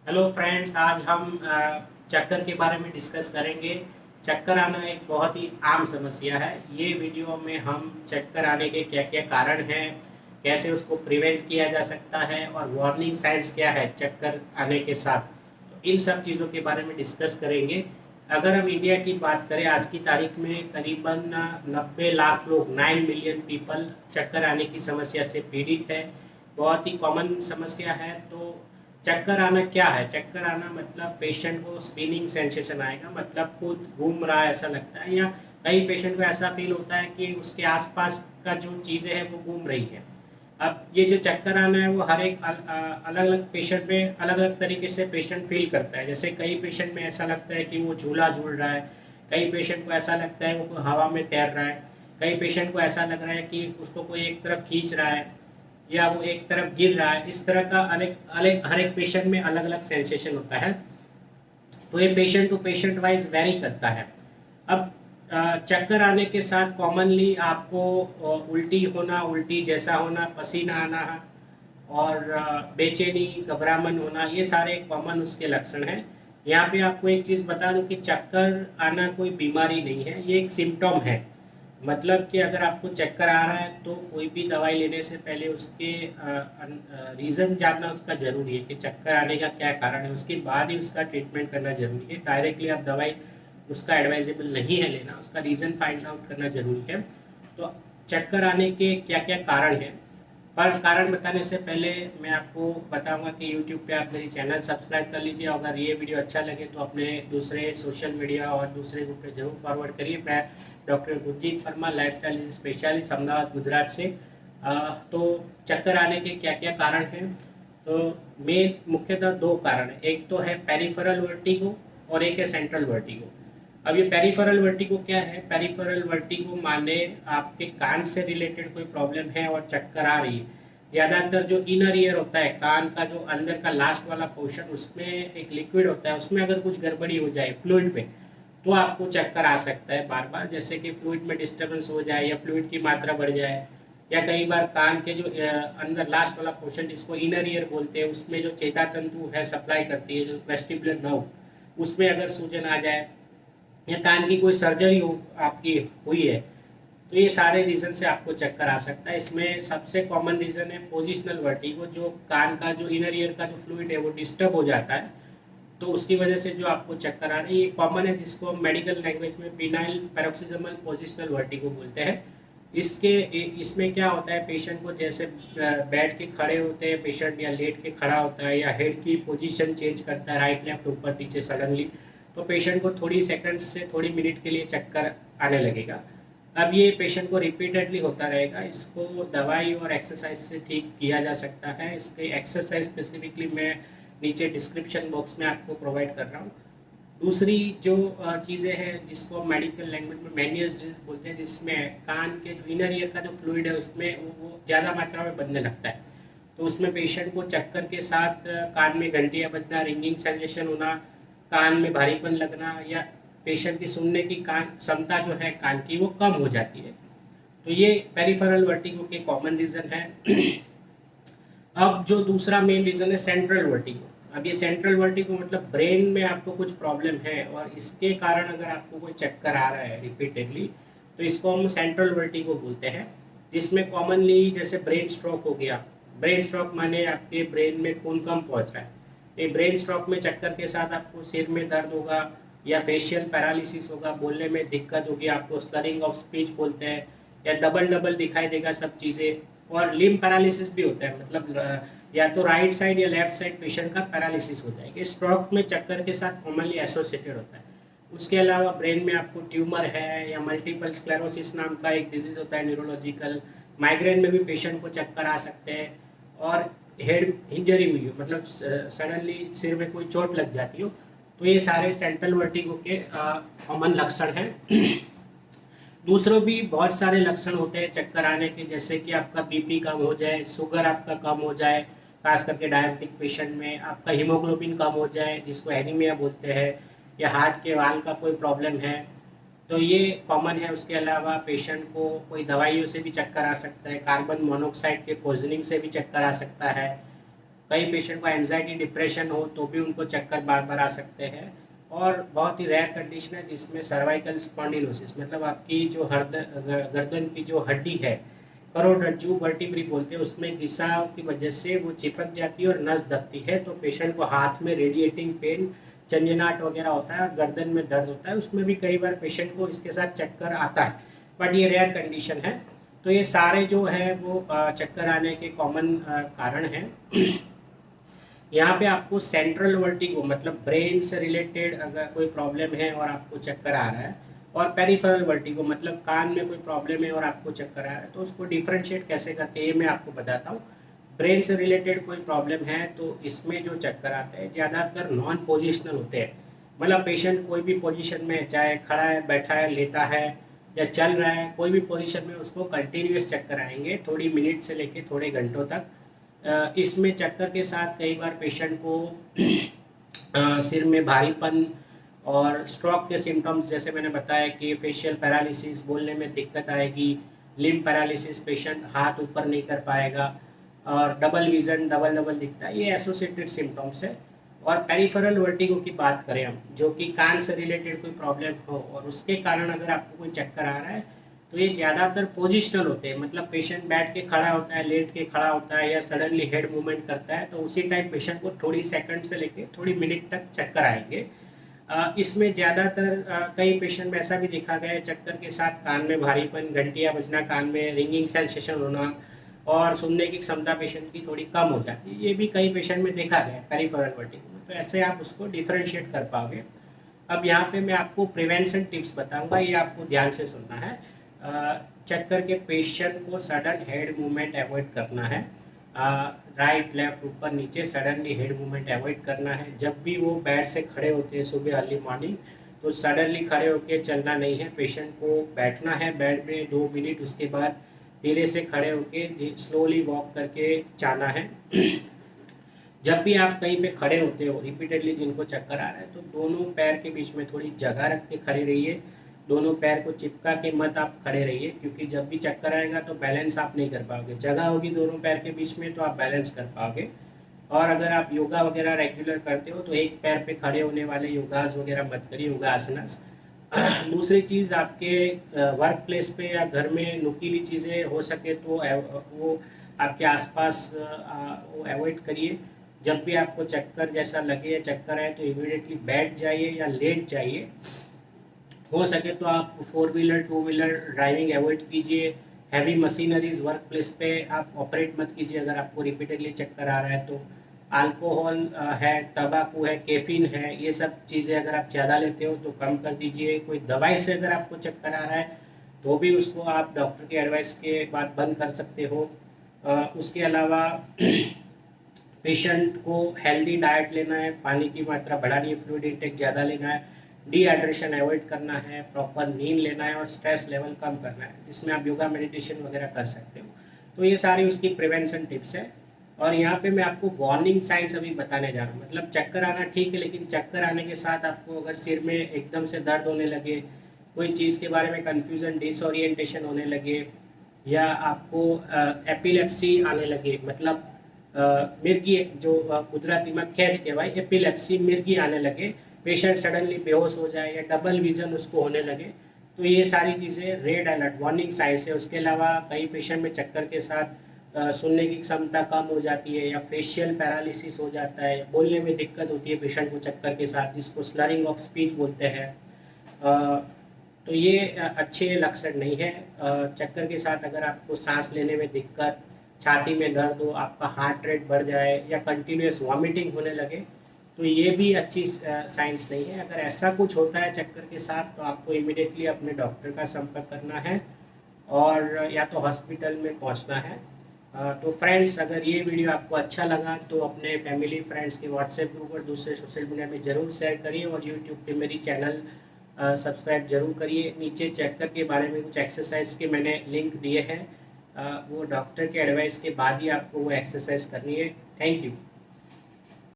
Hello friends, आज हम चक्कर के बारे में डिस्कस करेंगे। चक्कर आना एक बहुत ही आम समस्या है। ये वीडियो में हम चक्कर आने के क्या क्या कारण हैं, कैसे उसको प्रिवेंट किया जा सकता है और वार्निंग साइंस क्या है चक्कर आने के साथ, तो इन सब चीज़ों के बारे में डिस्कस करेंगे। अगर हम इंडिया की बात करें, आज की तारीख में करीबन 90 लाख लोग, 9 मिलियन पीपल चक्कर आने की समस्या से पीड़ित है। बहुत ही कॉमन समस्या है। तो चक्कर आना क्या है? चक्कर आना मतलब पेशेंट को स्पिनिंग सेंसेशन आएगा, मतलब खुद घूम रहा है ऐसा लगता है, या कई पेशेंट को ऐसा फील होता है कि उसके आसपास का जो चीज़ें हैं वो घूम रही है। अब ये जो चक्कर आना है वो हर एक अलग अलग पेशेंट में अलग अलग तरीके से पेशेंट फील करता है। जैसे कई पेशेंट में ऐसा लगता है कि वो झूला झूल रहा है, कई पेशेंट को ऐसा लगता है वो हवा में तैर रहा है, कई पेशेंट को ऐसा लग रहा है कि उसको कोई एक तरफ खींच रहा है या वो एक तरफ गिर रहा है। इस तरह का अलग अलग हर एक पेशेंट में अलग अलग सेंसेशन होता है। तो ये patient to patient wise vary करता है। अब चक्कर आने के साथ कॉमनली आपको उल्टी होना, उल्टी जैसा होना, पसीना आना और बेचैनी, घबराहट होना, ये सारे कॉमन उसके लक्षण हैं। यहाँ पे आपको एक चीज़ बता दूं कि चक्कर आना कोई बीमारी नहीं है, ये एक सिम्टम है। मतलब कि अगर आपको चक्कर आ रहा है तो कोई भी दवाई लेने से पहले उसके रीज़न जानना उसका ज़रूरी है कि चक्कर आने का क्या कारण है, उसके बाद ही उसका ट्रीटमेंट करना ज़रूरी है। डायरेक्टली आप दवाई उसका एडवाइजेबल नहीं है लेना, उसका रीज़न फाइंड आउट करना ज़रूरी है। तो चक्कर आने के क्या क्या कारण हैं, पर कारण बताने से पहले मैं आपको बताऊंगा कि यूट्यूब पे आप मेरी चैनल सब्सक्राइब कर लीजिए। अगर ये वीडियो अच्छा लगे तो अपने दूसरे सोशल मीडिया और दूसरे ग्रुप पे जरूर फॉरवर्ड करिए। मैं doctor Gurjeet Verma, lifestyle specialist, Ahmedabad Gujarat से। तो चक्कर आने के क्या क्या कारण हैं? तो मेन मुख्यतः दो कारण हैं। एक तो है पेरिफेरल वर्टिगो और एक है सेंट्रल वर्टिगो। अब ये पेरिफेरल वर्टिगो क्या है? पेरिफेरल वर्टिगो माने आपके कान से रिलेटेड कोई प्रॉब्लम है और चक्कर आ रही है। ज़्यादातर जो इनर ईयर होता है, कान का जो अंदर का लास्ट वाला पोर्शन, उसमें एक लिक्विड होता है, उसमें अगर कुछ गड़बड़ी हो जाए फ्लूइड में, तो आपको चक्कर आ सकता है बार बार। जैसे कि फ्लूइड में डिस्टर्बेंस हो जाए या फ्लूइड की मात्रा बढ़ जाए, या कई बार कान के जो अंदर लास्ट वाला पोर्शन जिसको इनर ईयर बोलते हैं, उसमें जो चेता तंतु है सप्लाई करती है, जो वेस्टिबुलर नर्व, उसमें अगर सूजन आ जाए, या कान की कोई सर्जरी हो आपकी हुई है, तो ये सारे रीज़न से आपको चक्कर आ सकता है। इसमें सबसे कॉमन रीज़न है पोजिशनल वर्टिगो। जो कान का जो इनर ईयर का जो फ्लूइड है वो डिस्टर्ब हो जाता है, तो उसकी वजह से जो आपको चक्कर आ रही है, ये कॉमन है, जिसको हम मेडिकल लैंग्वेज में पिनाइल पैरोक्सिजमल पोजिशनल वर्टिगो बोलते हैं। इसके इसमें क्या होता है, पेशेंट को जैसे बैठ के खड़े होते हैं पेशेंट, या लेट के खड़ा होता है, या हेड की पोजीशन चेंज करता है, राइट लेफ्ट ऊपर नीचे सडनली, तो पेशेंट को थोड़ी सेकंड्स से थोड़ी मिनट के लिए चक्कर आने लगेगा। अब ये पेशेंट को रिपीटेडली होता रहेगा। इसको दवाई और एक्सरसाइज से ठीक किया जा सकता है। इसके एक्सरसाइज स्पेसिफिकली मैं नीचे डिस्क्रिप्शन बॉक्स में आपको प्रोवाइड कर रहा हूँ। दूसरी जो चीज़ें हैं जिसको मेडिकल लैंग्वेज में मैनियस डिजीज बोलते हैं, जिसमें कान के जो इनर ईयर का जो फ्लूइड है उसमें वो ज़्यादा मात्रा में बनने लगता है। तो उसमें पेशेंट को चक्कर के साथ कान में घंटियाँ बजना, रिंगिंग सेंसेशन होना, कान में भारीपन लगना, या पेशेंट की सुनने की कान क्षमता जो है कान की वो कम हो जाती है। तो ये पेरिफेरल वर्टिगो के कॉमन रीज़न है। अब जो दूसरा मेन रीज़न है सेंट्रल वर्टिगो। अब ये सेंट्रल वर्टिगो मतलब ब्रेन में आपको कुछ प्रॉब्लम है और इसके कारण अगर आपको कोई चक्कर आ रहा है रिपीटेडली, तो इसको हम सेंट्रल वर्टिगो बोलते हैं। जिसमें कॉमनली जैसे ब्रेन स्ट्रोक हो गया। ब्रेन स्ट्रोक माने आपके ब्रेन में खून कम पहुंच रहा है। ये ब्रेन स्ट्रोक में चक्कर के साथ आपको सिर में दर्द होगा, या फेशियल पैरालिसिस होगा, बोलने में दिक्कत होगी, आपको स्लरिंग ऑफ स्पीच बोलते हैं, या डबल डबल दिखाई देगा सब चीज़ें। और लिम्ब पैरालिसिस भी होता है, मतलब या तो राइट साइड या लेफ्ट साइड पेशेंट का पैरालिसिस हो जाएगा। स्ट्रोक में चक्कर के साथ कॉमनली एसोसिएटेड होता है। उसके अलावा ब्रेन में आपको ट्यूमर है, या मल्टीपल स्क्लेरोसिस नाम का एक डिजीज होता है न्यूरोलॉजिकल। माइग्रेन में भी पेशेंट को चक्कर आ सकते हैं। और हेड इंजरी हुई हो, मतलब सडनली सिर में कोई चोट लग जाती हो, तो ये सारे सेंट्रल वर्टिगो के कॉमन लक्षण हैं। दूसरों भी बहुत सारे लक्षण होते हैं चक्कर आने के, जैसे कि आपका बीपी कम हो जाए, शुगर आपका कम हो जाए, खास करके डायबिटिक पेशेंट में आपका हीमोग्लोबिन कम हो जाए जिसको एनीमिया बोलते हैं, या हार्ट के वाल का कोई प्रॉब्लम है, तो ये कॉमन है। उसके अलावा पेशेंट को कोई दवाइयों से भी चक्कर आ सकता है, कार्बन मोनोऑक्साइड के पॉइजनिंग से भी चक्कर आ सकता है। कई पेशेंट को एंजाइटी डिप्रेशन हो तो भी उनको चक्कर बार बार आ सकते हैं। और बहुत ही रेयर कंडीशन है जिसमें सर्वाइकल स्पॉन्डिलोसिस, मतलब आपकी जो गर्दन की जो हड्डी है, करोड़रज्जु वर्टिब्री बोलते हैं, उसमें घिसाव की वजह से वो चिपक जाती है और नस दबती है, तो पेशेंट को हाथ में रेडिएटिंग पेन, झंझनाहट वगैरह होता है और गर्दन में दर्द होता है। उसमें भी कई बार पेशेंट को इसके साथ चक्कर आता है, बट ये रेयर कंडीशन है। तो ये सारे जो है वो चक्कर आने के कॉमन कारण हैं। यहाँ पे आपको सेंट्रल वर्टिगो मतलब ब्रेन से रिलेटेड अगर कोई प्रॉब्लम है और आपको चक्कर आ रहा है, और पेरिफेरल वर्टिगो मतलब कान में कोई प्रॉब्लम है और आपको चक्कर आ रहा है, तो उसको डिफरेंशिएट कैसे करते हैं ये मैं आपको बताता हूँ। ब्रेन से रिलेटेड कोई प्रॉब्लम है तो इसमें जो चक्कर आते हैं ज़्यादातर नॉन पोजिशनल होते हैं, मतलब पेशेंट कोई भी पोजीशन में, चाहे खड़ा है, बैठा है, लेटा है या चल रहा है, कोई भी पोजीशन में उसको कंटिन्यूस चक्कर आएंगे, थोड़ी मिनट से लेके थोड़े घंटों तक। इसमें चक्कर के साथ कई बार पेशेंट को सिर में भारीपन और स्ट्रोक के सिम्टम्स, जैसे मैंने बताया कि फेशियल पैरालिसिस, बोलने में दिक्कत आएगी, लिम्ब पैरालिसिस, पेशेंट हाथ ऊपर नहीं कर पाएगा, और डबल विजन, डबल डबल दिखता है, ये एसोसिएटेड सिम्टम्स है। और पेरिफेरल वर्टिगो की बात करें हम, जो कि कान से रिलेटेड कोई प्रॉब्लम हो और उसके कारण अगर आपको कोई चक्कर आ रहा है, तो ये ज़्यादातर पोजिशनल होते हैं, मतलब पेशेंट बैठ के खड़ा होता है, लेट के खड़ा होता है, या सडनली हेड मूवमेंट करता है, तो उसी टाइम पेशेंट को थोड़ी सेकंड से लेके थोड़ी मिनट तक चक्कर आएंगे। इसमें ज़्यादातर कई पेशेंट में ऐसा भी देखा गया है, चक्कर के साथ कान में भारीपन, घंटियाँ बजना, कान में रिंगिंग सेंसेशन होना और सुनने की क्षमता पेशेंट की थोड़ी कम हो जाती है, ये भी कई पेशेंट में देखा गया है पेरिफेरल वर्टिगो में। तो ऐसे आप उसको डिफरेंशिएट कर पाओगे। अब यहाँ पे मैं आपको प्रिवेंशन टिप्स बताऊंगा, ये आपको ध्यान से सुनना है। चक्कर के पेशेंट को सडन हेड मूवमेंट अवॉइड करना है, राइट लेफ्ट ऊपर नीचे सडनली हेड मूवमेंट अवॉइड करना है। जब भी वो बेड से खड़े होते हैं सुबह अर्ली मॉर्निंग, तो सडनली खड़े होकर चलना नहीं है, पेशेंट को बैठना है बेड में 2 मिनट, उसके बाद धीरे से खड़े होके स्लोली वॉक करके जाना है। जब भी आप कहीं पे खड़े होते हो रिपीटेडली, जिनको चक्कर आ रहा है, तो दोनों पैर के बीच में थोड़ी जगह रख के खड़े रहिए, दोनों पैर को चिपका के मत आप खड़े रहिए, क्योंकि जब भी चक्कर आएगा तो बैलेंस आप नहीं कर पाओगे। जगह होगी दोनों पैर के बीच में तो आप बैलेंस कर पाओगे। और अगर आप योगा वगैरह रेगुलर करते हो तो एक पैर पे खड़े होने वाले योगास वगैरह मत करिए, योगासनास। दूसरी चीज़, आपके वर्क प्लेस पे या घर में नुकीली चीज़ें हो सके तो वो आपके आसपास वो अवॉइड करिए। जब भी आपको चक्कर जैसा लगे या चक्कर आए तो इमीडिएटली बैठ जाइए या लेट जाइए। हो सके तो आप 4 व्हीलर 2 व्हीलर ड्राइविंग अवॉइड कीजिए। हैवी मशीनरीज वर्क प्लेस पे आप ऑपरेट मत कीजिए अगर आपको रिपीटेडली चक्कर आ रहा है तो। अल्कोहल है, तंबाकू है, कैफीन है, ये सब चीज़ें अगर आप ज़्यादा लेते हो तो कम कर दीजिए। कोई दवाई से अगर आपको चक्कर आ रहा है तो भी उसको आप डॉक्टर की एडवाइस के बाद बंद कर सकते हो। उसके अलावा पेशेंट को हेल्दी डाइट लेना है, पानी की मात्रा बढ़ानी है, फ्लूइड इंटेक ज़्यादा लेना है, डिहाइड्रेशन अवॉइड करना है, प्रॉपर नींद लेना है और स्ट्रेस लेवल कम करना है। इसमें आप योगा मेडिटेशन वगैरह कर सकते हो। तो ये सारी उसकी प्रिवेंशन टिप्स है। और यहाँ पे मैं आपको वार्निंग साइंस अभी बताने जा रहा हूँ। मतलब चक्कर आना ठीक है, लेकिन चक्कर आने के साथ आपको अगर सिर में एकदम से दर्द होने लगे, कोई चीज़ के बारे में कन्फ्यूज़न, डिसओरिएंटेशन होने लगे, या आपको एपिलेप्सी आने लगे, मतलब मिर्गी जो गुजराती में खेच के भाई एपिलेप्सी, मिर्गी आने लगे, पेशेंट सडनली बेहोश हो जाए या डबल विजन उसको होने लगे, तो ये सारी चीज़ें रेड अलर्ट वार्निंग साइंस है। उसके अलावा कई पेशेंट में चक्कर के साथ सुनने की क्षमता कम हो जाती है या फेशियल पैरालिसिस हो जाता है, बोलने में दिक्कत होती है पेशेंट को चक्कर के साथ, जिसको स्लरिंग ऑफ स्पीच बोलते हैं। तो ये अच्छे लक्षण नहीं है। चक्कर के साथ अगर आपको सांस लेने में दिक्कत, छाती में दर्द हो, आपका हार्ट रेट बढ़ जाए या कंटिन्यूस वॉमिटिंग होने लगे, तो ये भी अच्छी साइंस नहीं है। अगर ऐसा कुछ होता है चक्कर के साथ तो आपको इमीडिएटली अपने डॉक्टर का संपर्क करना है और या तो हॉस्पिटल में पहुंचना है। तो फ्रेंड्स, अगर ये वीडियो आपको अच्छा लगा तो अपने फैमिली फ्रेंड्स के व्हाट्सएप ग्रुप और दूसरे सोशल मीडिया में ज़रूर शेयर करिए और यूट्यूब पे मेरी चैनल सब्सक्राइब जरूर करिए। नीचे चक्कर के बारे में कुछ एक्सरसाइज के मैंने लिंक दिए हैं, वो डॉक्टर के एडवाइस के बाद ही आपको वो एक्सरसाइज करनी है। Thank you.